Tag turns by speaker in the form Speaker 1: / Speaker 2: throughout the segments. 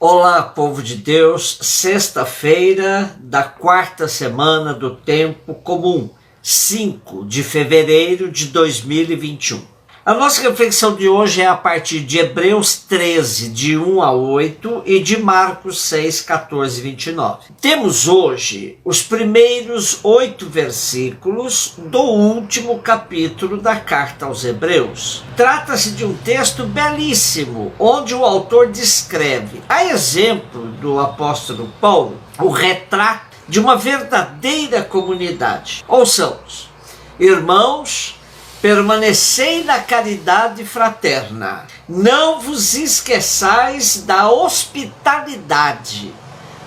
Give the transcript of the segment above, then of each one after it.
Speaker 1: Olá, povo de Deus, sexta-feira da quarta semana do tempo comum, 5 de fevereiro de 2021. A nossa reflexão de hoje é a partir de Hebreus 13, de 1 a 8 e de Marcos 6, 14 e 29. Temos hoje os primeiros 8 versículos do último capítulo da carta aos Hebreus. Trata-se de um texto belíssimo, onde o autor descreve, a exemplo do apóstolo Paulo, o retrato de uma verdadeira comunidade. Ouçamos: irmãos, permanecei na caridade fraterna. Não vos esqueçais da hospitalidade,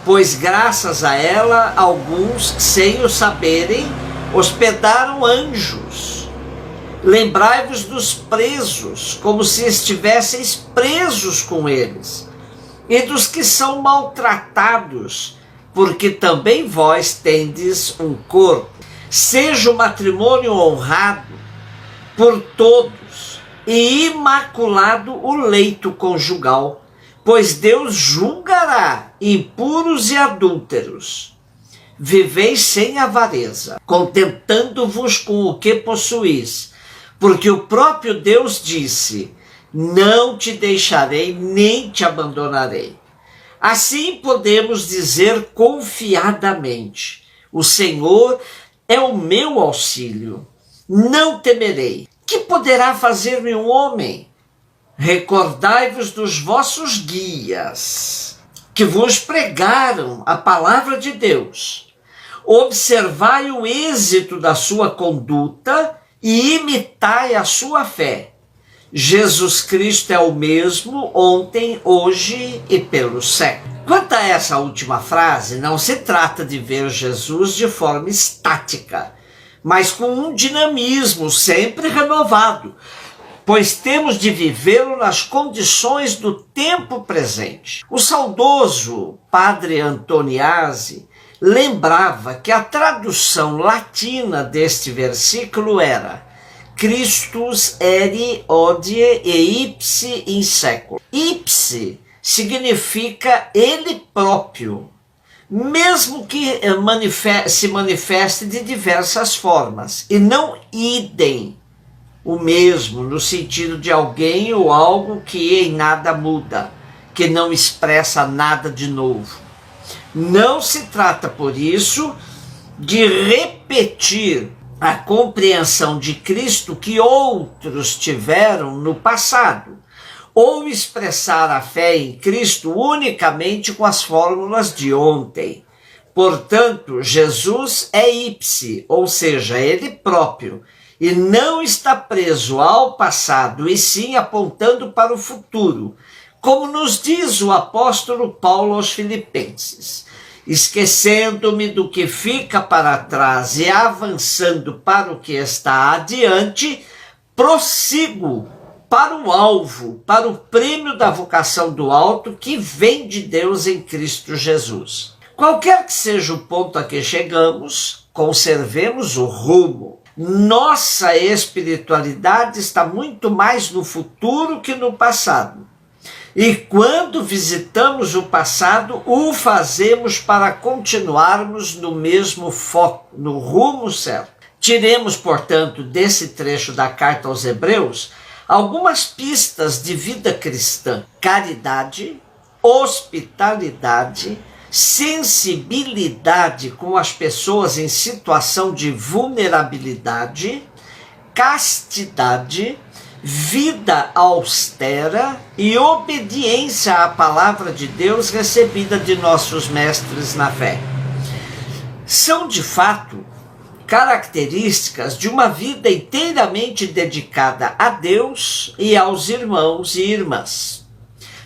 Speaker 1: pois graças a ela alguns, sem o saberem, hospedaram anjos. Lembrai-vos dos presos, como se estivesseis presos com eles, e dos que são maltratados, porque também vós tendes um corpo. Seja o matrimônio honrado por todos, e imaculado o leito conjugal, pois Deus julgará impuros e adúlteros. Viveis sem avareza, contentando-vos com o que possuís, porque o próprio Deus disse: não te deixarei nem te abandonarei. Assim podemos dizer confiadamente: o Senhor é o meu auxílio. Não temerei. Que poderá fazer-me um homem? Recordai-vos dos vossos guias, que vos pregaram a palavra de Deus. Observai o êxito da sua conduta e imitai a sua fé. Jesus Cristo é o mesmo ontem, hoje e pelos séculos. Quanto a essa última frase, não se trata de ver Jesus de forma estática, mas com um dinamismo sempre renovado, pois temos de vivê-lo nas condições do tempo presente. O saudoso padre Antoniazzi lembrava que a tradução latina deste versículo era: Christus eri hodie e ipse in seculo. Ipse significa ele próprio, mesmo que se manifeste de diversas formas, e não idem, o mesmo, no sentido de alguém ou algo que em nada muda, que não expressa nada de novo. Não se trata, por isso, de repetir a compreensão de Cristo que outros tiveram no passado, ou expressar a fé em Cristo unicamente com as fórmulas de ontem. Portanto, Jesus é ipse, ou seja, ele próprio, e não está preso ao passado, e sim apontando para o futuro, como nos diz o apóstolo Paulo aos Filipenses: esquecendo-me do que fica para trás e avançando para o que está adiante, prossigo para o alvo, para o prêmio da vocação do alto que vem de Deus em Cristo Jesus. Qualquer que seja o ponto a que chegamos, conservemos o rumo. Nossa espiritualidade está muito mais no futuro que no passado. E quando visitamos o passado, o fazemos para continuarmos no mesmo foco, no rumo certo. Tiremos, portanto, desse trecho da carta aos Hebreus algumas pistas de vida cristã: caridade, hospitalidade, sensibilidade com as pessoas em situação de vulnerabilidade, castidade, vida austera e obediência à palavra de Deus recebida de nossos mestres na fé. São, de fato, características de uma vida inteiramente dedicada a Deus e aos irmãos e irmãs.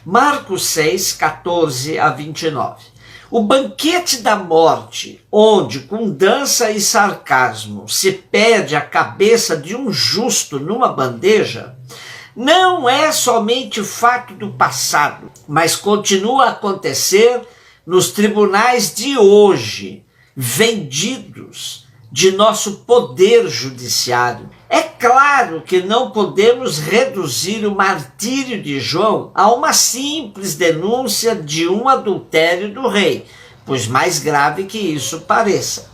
Speaker 1: Marcos 6, 14 a 29. O banquete da morte, onde com dança e sarcasmo se pede a cabeça de um justo numa bandeja, não é somente fato do passado, mas continua a acontecer nos tribunais de hoje, vendidos, de nosso poder judiciário. É claro que não podemos reduzir o martírio de João a uma simples denúncia de um adultério do rei, pois mais grave que isso pareça.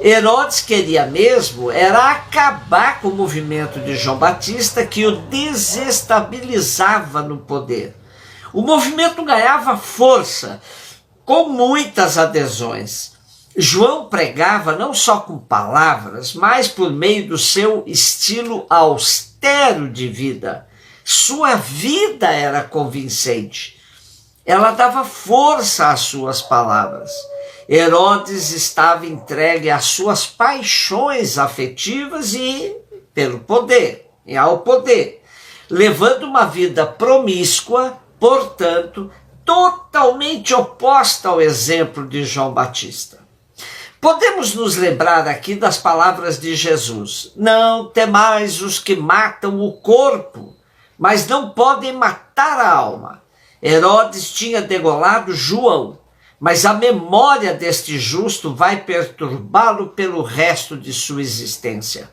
Speaker 1: Herodes queria mesmo era acabar com o movimento de João Batista, que o desestabilizava no poder. O movimento ganhava força, com muitas adesões. João pregava não só com palavras, mas por meio do seu estilo austero de vida. Sua vida era convincente. Ela dava força às suas palavras. Herodes estava entregue às suas paixões afetivas e ao poder, levando uma vida promíscua, portanto, totalmente oposta ao exemplo de João Batista. Podemos nos lembrar aqui das palavras de Jesus: não temais os que matam o corpo, mas não podem matar a alma. Herodes tinha degolado João, mas a memória deste justo vai perturbá-lo pelo resto de sua existência.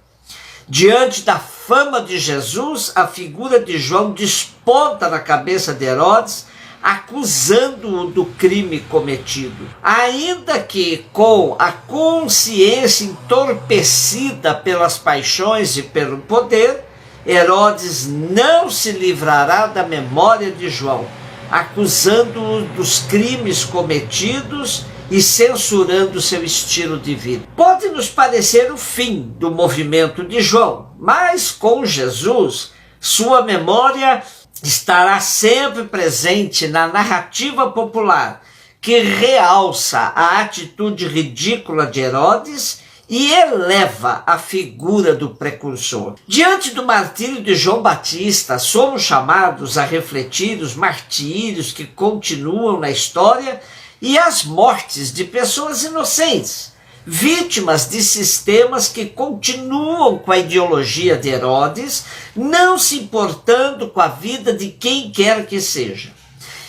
Speaker 1: Diante da fama de Jesus, a figura de João desponta na cabeça de Herodes, acusando-o do crime cometido. Ainda que com a consciência entorpecida pelas paixões e pelo poder, Herodes não se livrará da memória de João, acusando-o dos crimes cometidos e censurando seu estilo de vida. Pode nos parecer o fim do movimento de João, mas com Jesus, sua memória estará sempre presente na narrativa popular, que realça a atitude ridícula de Herodes e eleva a figura do precursor. Diante do martírio de João Batista, somos chamados a refletir os martírios que continuam na história e as mortes de pessoas inocentes, vítimas de sistemas que continuam com a ideologia de Herodes, não se importando com a vida de quem quer que seja.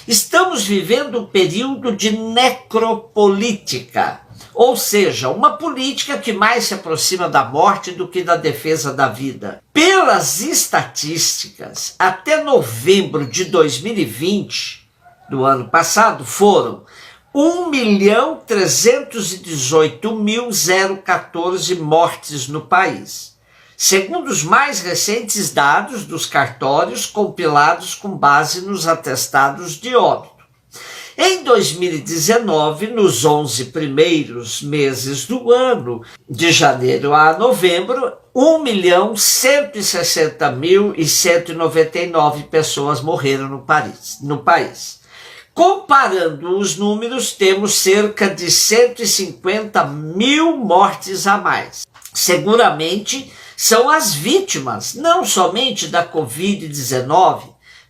Speaker 1: Estamos vivendo um período de necropolítica, ou seja, uma política que mais se aproxima da morte do que da defesa da vida. Pelas estatísticas, até novembro de 2020, do ano passado, foram 1.318.014 mortes no país, segundo os mais recentes dados dos cartórios compilados com base nos atestados de óbito. Em 2019, nos 11 primeiros meses do ano, de janeiro a novembro, 1.160.199 pessoas morreram no país. Comparando os números, temos cerca de 150 mil mortes a mais. Seguramente são as vítimas, não somente da Covid-19,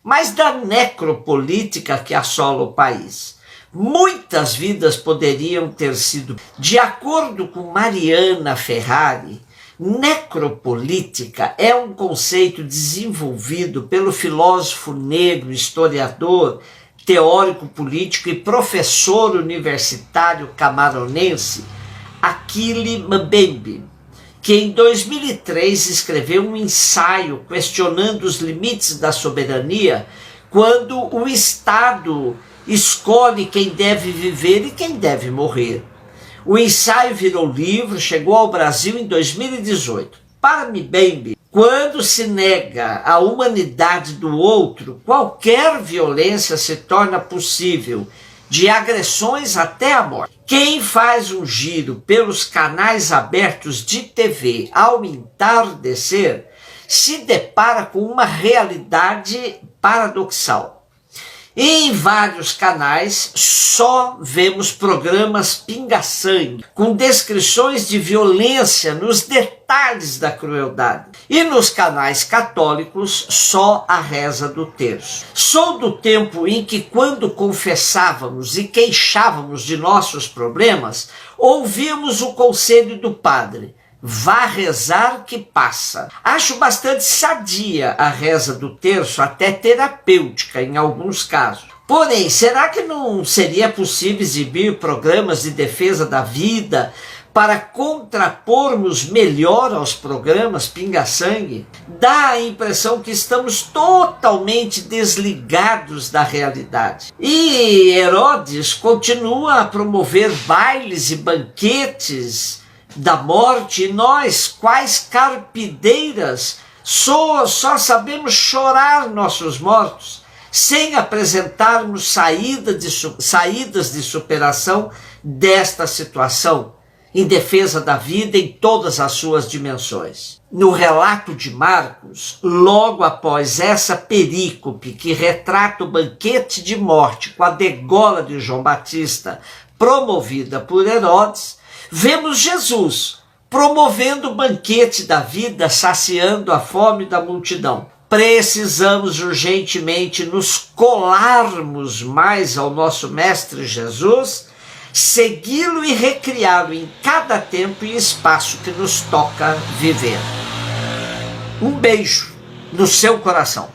Speaker 1: mas da necropolítica que assola o país. Muitas vidas poderiam ter sido. De acordo com Mariana Ferrari, necropolítica é um conceito desenvolvido pelo filósofo negro, historiador, teórico político e professor universitário camaronense Achille Mbembe, que em 2003 escreveu um ensaio questionando os limites da soberania quando o Estado escolhe quem deve viver e quem deve morrer. O ensaio virou livro, chegou ao Brasil em 2018. Para Mbembe, quando se nega a humanidade do outro, qualquer violência se torna possível, de agressões até a morte. Quem faz um giro pelos canais abertos de TV ao entardecer se depara com uma realidade paradoxal. Em vários canais só vemos programas pinga-sangue, com descrições de violência nos detalhes da crueldade. E nos canais católicos só a reza do terço. Sou do tempo em que, quando confessávamos e queixávamos de nossos problemas, ouvíamos o conselho do padre: vá rezar que passa. Acho bastante sadia a reza do terço, até terapêutica em alguns casos. Porém, será que não seria possível exibir programas de defesa da vida para contrapormos melhor aos programas pinga-sangue, dá a impressão que estamos totalmente desligados da realidade. E Herodes continua a promover bailes e banquetes da morte, e nós, quais carpideiras, só sabemos chorar nossos mortos, sem apresentarmos saídas de superação desta situação, em defesa da vida em todas as suas dimensões. No relato de Marcos, logo após essa perícope que retrata o banquete de morte com a degola de João Batista, promovida por Herodes, vemos Jesus promovendo o banquete da vida, saciando a fome da multidão. Precisamos urgentemente nos colarmos mais ao nosso Mestre Jesus, segui-lo e recriá-lo em cada tempo e espaço que nos toca viver. Um beijo no seu coração.